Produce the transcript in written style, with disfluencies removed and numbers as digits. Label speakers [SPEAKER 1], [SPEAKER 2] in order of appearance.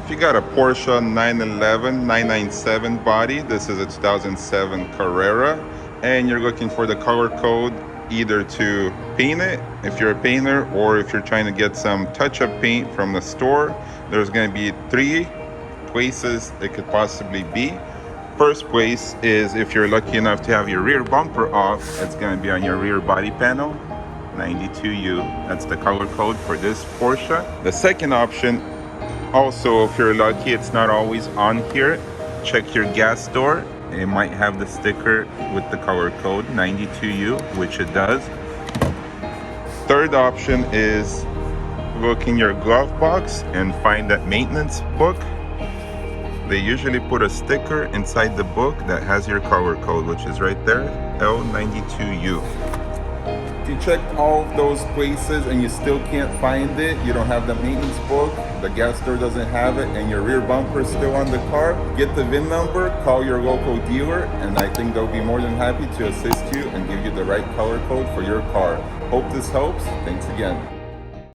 [SPEAKER 1] If you got a Porsche 911 997 body, this is a 2007 Carrera, and you're looking for the color code either to paint it if you're a painter, or if you're trying to get some touch-up paint from the store, there's going to be three places it could possibly be. First place is if you're lucky enough to have your rear bumper off, it's going to be on your rear body panel, 92U. That's the color code for this Porsche. The second option, also if you're lucky, it's not always on here, check your gas door. It might have the sticker with the color code 92U, which it does. Third option is look in your glove box and find that maintenance book. They usually put a sticker inside the book that has your color code, which is right there, L92U. If you checked all of those places and you still can't find it, you don't have the maintenance book, the gas door doesn't have it, and your rear bumper is still on the car, get the VIN number, call your local dealer, and I think they'll be more than happy to assist you and give you the right color code for your car. Hope this helps. Thanks again.